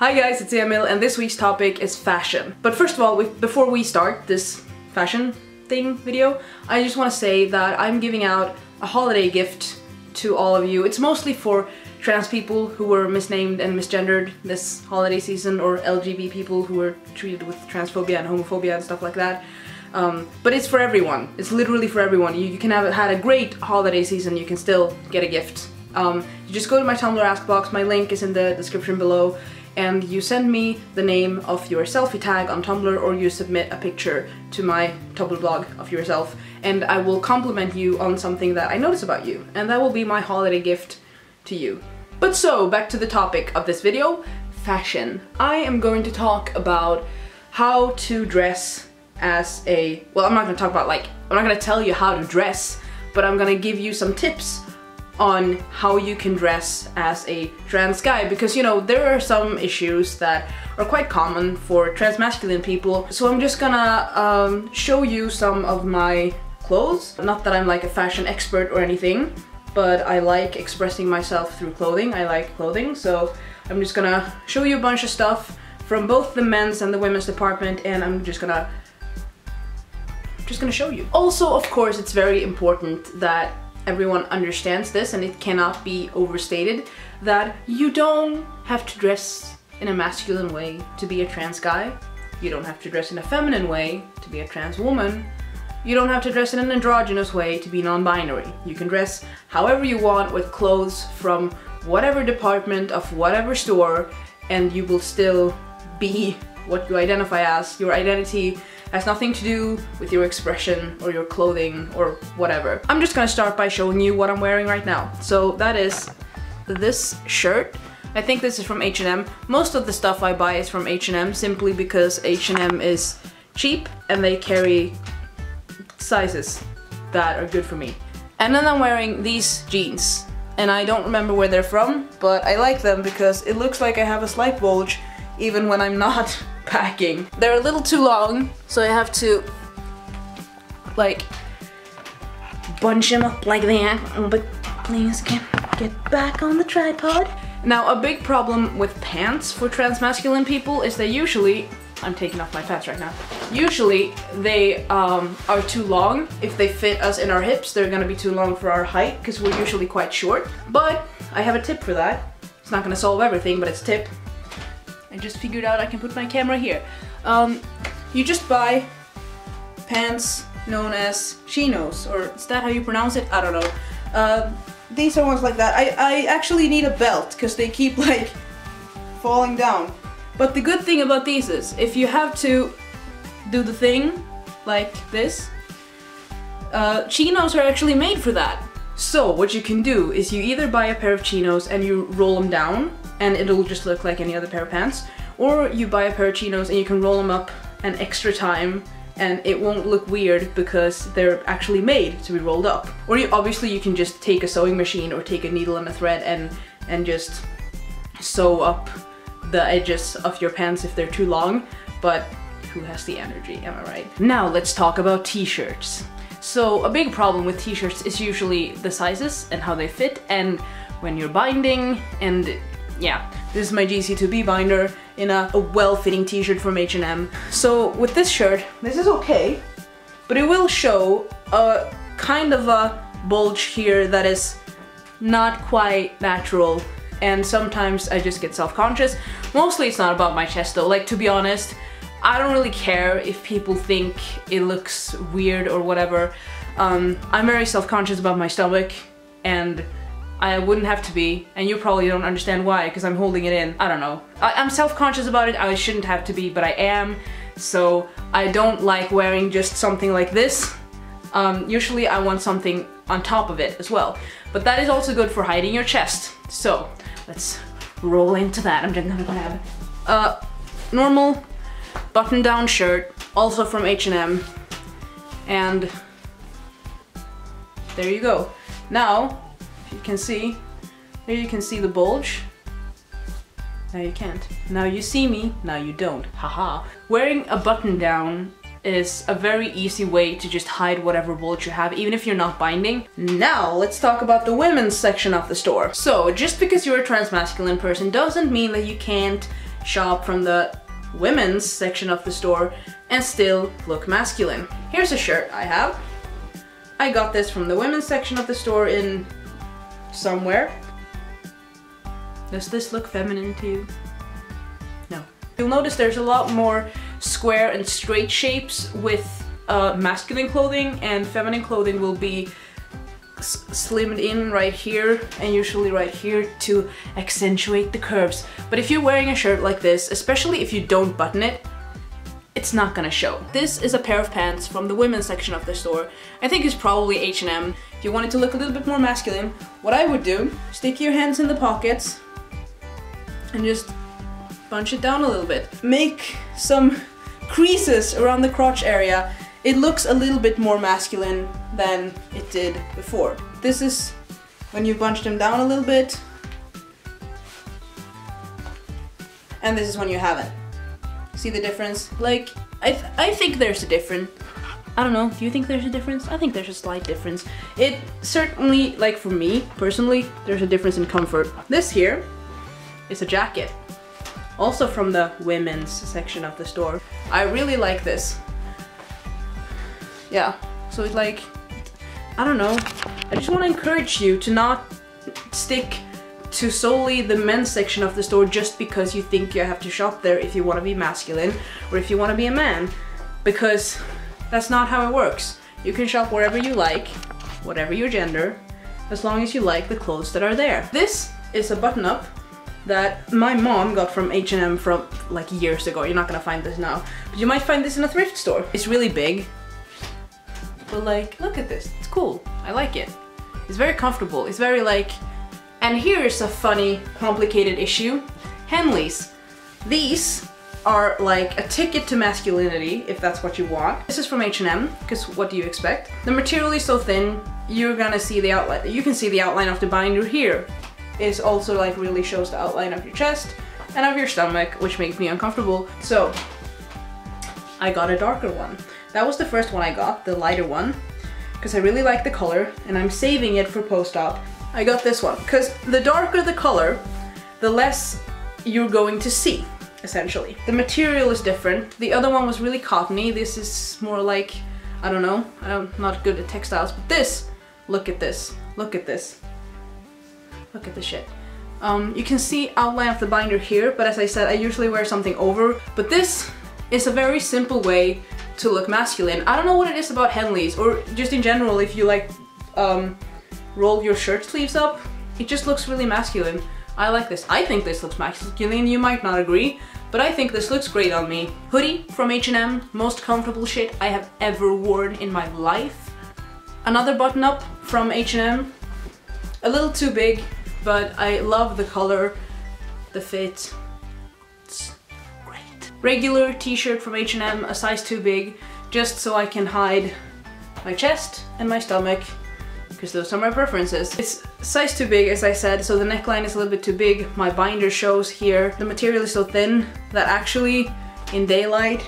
Hi guys, it's Emil and this week's topic is fashion. But first of all, before we start this fashion thing video, I just want to say that I'm giving out a holiday gift to all of you. It's mostly for trans people who were misnamed and misgendered this holiday season, or LGBT people who were treated with transphobia and homophobia and stuff like that. But it's for everyone. It's literally for everyone. You can have had a great holiday season, you can still get a gift. You just go to my Tumblr ask box, my link is in the description below, and you send me the name of your selfie tag on Tumblr, or you submit a picture to my Tumblr blog of yourself, and I will compliment you on something that I notice about you, and that will be my holiday gift to you. But so, back to the topic of this video, fashion. I am going to talk about how to dress as a... well, I'm not going to talk about I'm not going to tell you how to dress, but I'm going to give you some tips on how you can dress as a trans guy, because you know there are some issues that are quite common for transmasculine people. So I'm just gonna show you some of my clothes. Not that I'm like a fashion expert or anything, but I like expressing myself through clothing. I like clothing, so I'm just gonna show you a bunch of stuff from both the men's and the women's department, and I'm just gonna show you. Also, of course, it's very important that everyone understands this, and it cannot be overstated, that you don't have to dress in a masculine way to be a trans guy. You don't have to dress in a feminine way to be a trans woman. You don't have to dress in an androgynous way to be non-binary. You can dress however you want with clothes from whatever department of whatever store, and you will still be what you identify as. Your identity has nothing to do with your expression or your clothing or whatever. I'm just gonna start by showing you what I'm wearing right now. So that is this shirt. I think this is from H&M. Most of the stuff I buy is from H&M simply because H&M is cheap and they carry sizes that are good for me. And then I'm wearing these jeans. And I don't remember where they're from, but I like them because it looks like I have a slight bulge even when I'm not packing. They're a little too long, so I have to like bunch them up like that. But please get back on the tripod. Now, a big problem with pants for transmasculine people is they usually, I'm taking off my pants right now, usually they are too long. If they fit us in our hips, they're gonna be too long for our height because we're usually quite short. But I have a tip for that. It's not gonna solve everything, but it's a tip. I just figured out I can put my camera here. You just buy pants known as chinos, or is that how you pronounce it? I don't know. These are ones like that. I actually need a belt because they keep like falling down. But the good thing about these is if you have to do the thing like this, chinos are actually made for that. So what you can do is you either buy a pair of chinos and you roll them down, and it'll just look like any other pair of pants, or you buy a pair of chinos and you can roll them up an extra time and it won't look weird because they're actually made to be rolled up. Or obviously you can just take a sewing machine or take a needle and a thread and just sew up the edges of your pants if they're too long, but who has the energy, am I right? Now let's talk about t-shirts. So a big problem with t-shirts is usually the sizes and how they fit, and when you're binding, and yeah, this is my GC2B binder in a well-fitting t-shirt from H&M. So with this shirt, this is okay, but it will show a kind of a bulge here that is not quite natural, and sometimes I just get self-conscious. Mostly it's not about my chest though, like to be honest, I don't really care if people think it looks weird or whatever. I'm very self-conscious about my stomach, and I wouldn't have to be, and you probably don't understand why, because I'm holding it in. I don't know. I'm self-conscious about it. I shouldn't have to be, but I am. So I don't like wearing just something like this. Usually I want something on top of it as well. But that is also good for hiding your chest. So let's roll into that. I'm just gonna grab a normal button-down shirt, also from H&M. And there you go. Now, you can see, there you can see the bulge. Now you can't. Now you see me, now you don't. Haha. Wearing a button down is a very easy way to just hide whatever bulge you have, even if you're not binding. Now let's talk about the women's section of the store. So just because you're a transmasculine person doesn't mean that you can't shop from the women's section of the store and still look masculine. Here's a shirt I have. I got this from the women's section of the store in somewhere. Does this look feminine to you? No. You'll notice there's a lot more square and straight shapes with masculine clothing, and feminine clothing will be slimmed in right here and usually right here to accentuate the curves. But if you're wearing a shirt like this, especially if you don't button it, it's not gonna show. This is a pair of pants from the women's section of the store. I think it's probably H&M. If you want it to look a little bit more masculine, what I would do, stick your hands in the pockets and just bunch it down a little bit. Make some creases around the crotch area. It looks a little bit more masculine than it did before. This is when you bunch them down a little bit. And this is when you haven't. See the difference? Like, I think there's a difference. I don't know, do you think there's a difference? I think there's a slight difference. It certainly, like for me, personally, there's a difference in comfort. This here is a jacket. Also from the women's section of the store. I really like this. Yeah, so it's like, I don't know, I just want to encourage you to not stick to solely the men's section of the store just because you think you have to shop there if you want to be masculine or if you want to be a man, because that's not how it works. You can shop wherever you like, whatever your gender, as long as you like the clothes that are there. This is a button-up that my mom got from H&M from like years ago. You're not gonna find this now, but you might find this in a thrift store. It's really big. But like, look at this, it's cool, I like it. It's very comfortable, it's very like, and here's a funny, complicated issue. Henleys. These are like a ticket to masculinity, if that's what you want. This is from H&M, because what do you expect? The material is so thin, you're gonna see the outline, you can see the outline of the binder here. It also like really shows the outline of your chest and of your stomach, which makes me uncomfortable. So, I got a darker one. That was the first one I got, the lighter one, because I really like the color and I'm saving it for post-op. I got this one, because the darker the color, the less you're going to see, essentially. The material is different. The other one was really cottony. This is more like, I don't know, I'm not good at textiles, but this, look at this, look at this. Look at this shit. You can see outline of the binder here, but as I said, I usually wear something over, but this is a very simple way to look masculine. I don't know what it is about Henleys, or just in general, if you like roll your shirt sleeves up, it just looks really masculine. I like this. I think this looks masculine. You might not agree, but I think this looks great on me. Hoodie from H&M, most comfortable shit I have ever worn in my life. Another button up from H&M, a little too big, but I love the color, the fit. It's great. Regular t-shirt from H&M, a size too big, just so I can hide my chest and my stomach, because those are my preferences. It's size too big, as I said, so the neckline is a little bit too big. My binder shows here. The material is so thin that actually, in daylight,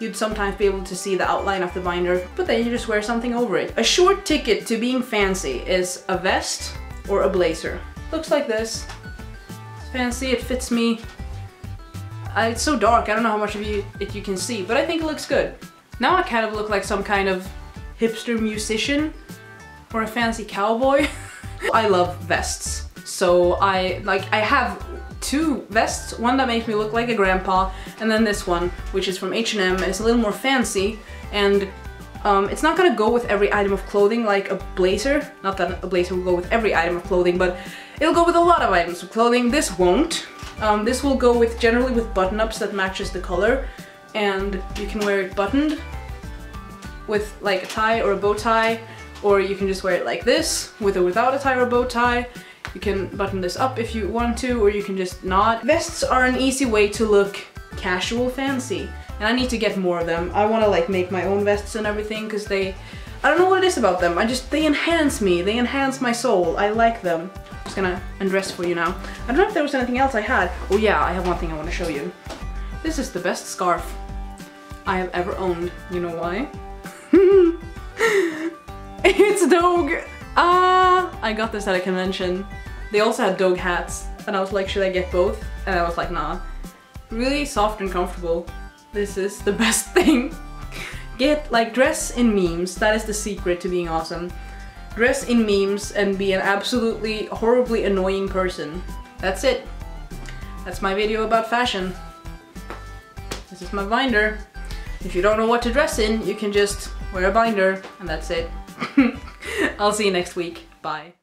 you'd sometimes be able to see the outline of the binder, but then you just wear something over it. A short ticket to being fancy is a vest or a blazer. Looks like this. It's fancy, it fits me. It's so dark, I don't know how much of it you can see, but I think it looks good. Now I kind of look like some kind of hipster musician or a fancy cowboy. I love vests. So I have two vests, one that makes me look like a grandpa, and then this one, which is from H&M, and it's a little more fancy, and it's not gonna go with every item of clothing like a blazer. Not that a blazer will go with every item of clothing, but it'll go with a lot of items of clothing. This won't. This will go with generally with button-ups that matches the color, and you can wear it buttoned with like a tie or a bow tie, or you can just wear it like this with or without a tie or a bow tie. You can button this up if you want to, or you can just not. Vests are an easy way to look casual fancy, and I need to get more of them. I want to like make my own vests and everything, because I don't know what it is about them. They enhance me, they enhance my soul. I like them. I'm just gonna undress for you now. I don't know if there was anything else I had. Oh yeah, I have one thing I want to show you. This is the best scarf I have ever owned. You know why? It's Dog! I got this at a convention. They also had dog hats, and I was like, should I get both? And I was like, nah. really soft and comfortable. This is the best thing. Dress in memes. That is the secret to being awesome. Dress in memes and be an absolutely horribly annoying person. That's it. That's my video about fashion. This is my binder. If you don't know what to dress in, you can just wear a binder and that's it. I'll see you next week. Bye.